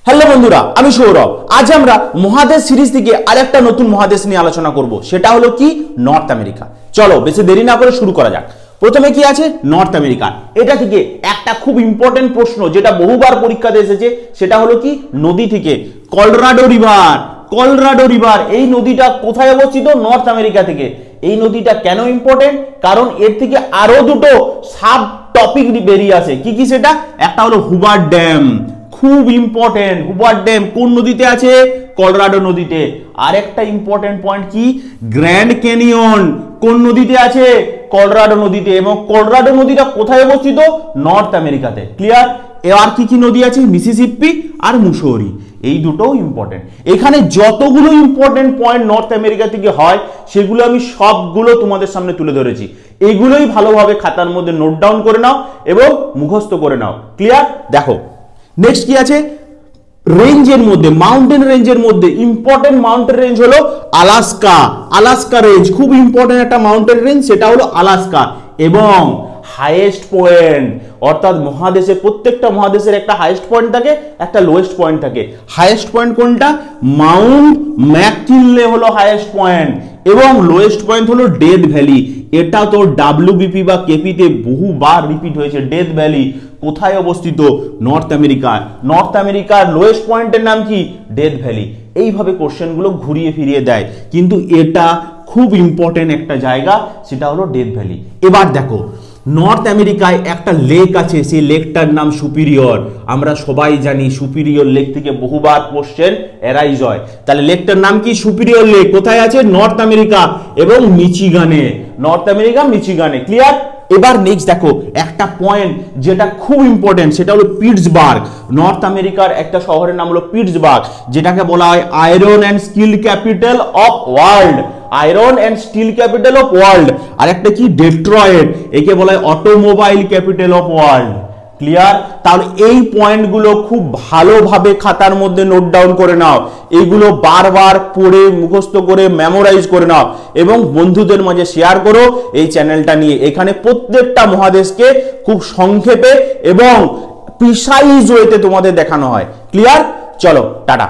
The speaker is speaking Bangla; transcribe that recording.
হ্যালো বন্ধুরা, আমি সৌরভ। আজ আমরা মহাদেশ সিরিজ থেকে আরেকটা নতুন মহাদেশ নিয়ে আলোচনা করব, সেটা হলো কি নর্থ আমেরিকা। চলো বেশি দেরি না করে শুরু করা যাক। প্রথমে কি আছে নর্থ আমেরিকা। এটা থেকে একটা খুব ইম্পর্টেন্ট প্রশ্ন যেটা বহুবার পরীক্ষাতে এসেছে, সেটা হলো কি নদী থেকে কলোরাডো রিভার। কলোরাডো রিভার এই নদীটা কোথায় অবস্থিত? নর্থ আমেরিকা থেকে। এই নদীটা কেন ইম্পর্টেন্ট? কারণ এর থেকে আরো দুটো সাব টপিক বেরিয়ে আসে। কি কি সেটা? একটা হলো হুবার ড্যাম, খুব ইম্পর্টেন্ট। হুবার ড্যাম কোন নদীতে আছে? কলোরাডো নদীতে। আর একটা ইম্পর্টেন্ট পয়েন্ট কি, গ্র্যান্ড ক্যানিয়ন কোন নদীতে আছে? কলোরাডো নদীতে। এবং কলোরাডো নদীটা কোথায় অবস্থিত? নর্থ আমেরিকাতে। ক্লিয়ার? আর কি কি নদী আছে? মিসিসিপি আর মুসৌরি। এই দুটোও ইম্পর্টেন্ট। এখানে যতগুলো ইম্পর্টেন্ট পয়েন্ট নর্থ আমেরিকা থেকে হয় সেগুলো আমি সবগুলো তোমাদের সামনে তুলে ধরেছি। এগুলোই ভালোভাবে খাতার মধ্যে নোট ডাউন করে নাও এবং মুখস্থ করে নাও। ক্লিয়ার? দেখো নেক্সট কি আছে, রেঞ্জের মধ্যে, মাউন্টেন রেঞ্জের মধ্যে ইম্পর্টেন্ট মাউন্টেন রেঞ্জ হলো আলাস্কা। আলাস্কা রেঞ্জ খুব ইম্পর্টেন্ট একটা মাউন্টেন রেঞ্জ, সেটা হলো আলাস্কা। এবং হাইয়েস্ট পয়েন্ট, অর্থাৎ মহাদেশে প্রত্যেকটা মহাদেশের একটা হাইয়েস্ট পয়েন্ট থাকে, একটা লোয়েস্ট পয়েন্ট থাকে। হাইয়েস্ট পয়েন্ট কোনটা? মাউন্ট ম্যাককিনলে হলো হাইয়েস্ট পয়েন্ট, এবং লোয়েস্ট পয়েন্ট হলো ডেথ ভ্যালি। এটা তো ডাব্লিউবিপি বা কেপিতে বহুবার রিপিট হয়েছে। ডেথ ভ্যালি কোথায় অবস্থিত? North America. নর্থ আমেরিকার লোয়েস্ট পয়েন্টের নাম কি? Death valley. এইভাবে কোশ্চেনগুলো ঘুরিয়ে ফিরিয়ে দেয়, কিন্তু এটা খুব ইম্পর্টেন্ট একটা জায়গা, সেটা হলো ডেথ ভ্যালি। এবার দেখো নর্থ আমেরিকায় একটা লেক আছে, সেই লেকটার নাম সুপিরিয়র। আমরা সবাই জানি সুপিরিয়র লেক থেকে বহুবার কোশ্চেন অ্যারাইজ হয়। তাহলে লেকটার নাম কি? Superior lake. কোথায় আছে? নর্থ আমেরিকা এবং মিচিগানে। নর্থ আমেরিকা মিচিগানে। ক্লিয়ার? এবার নেক্সট দেখো একটা পয়েন্ট যেটা খুব ইম্পর্টেন্ট, সেটা হলো পিটসবার্গ। নর্থ আমেরিকার একটা শহরের নাম হলো পিটসবার্গ, যেটাকে বলা হয় iron and steel capital of world. Iron and steel capital of world. আর একটা কি? ডেট্রয়েট, একে বলা হয় automobile capital of world. Clear? তাহলে এই পয়েন্টগুলো খুব ভালোভাবে খাতার মধ্যে নোট ডাউন করে নাও। এইগুলো বারবার পড়ে মুখস্থ করে মেমোরাইজ করে নাও এবং বন্ধুদের মাঝে শেয়ার করো এই চ্যানেলটা নিয়ে। এখানে প্রত্যেকটা মহাদেশকে খুব সংক্ষেপে এবং প্রিসাইজ ওয়েতে তোমাদের দেখানো হয়। ক্লিয়ার? চলো টাটা।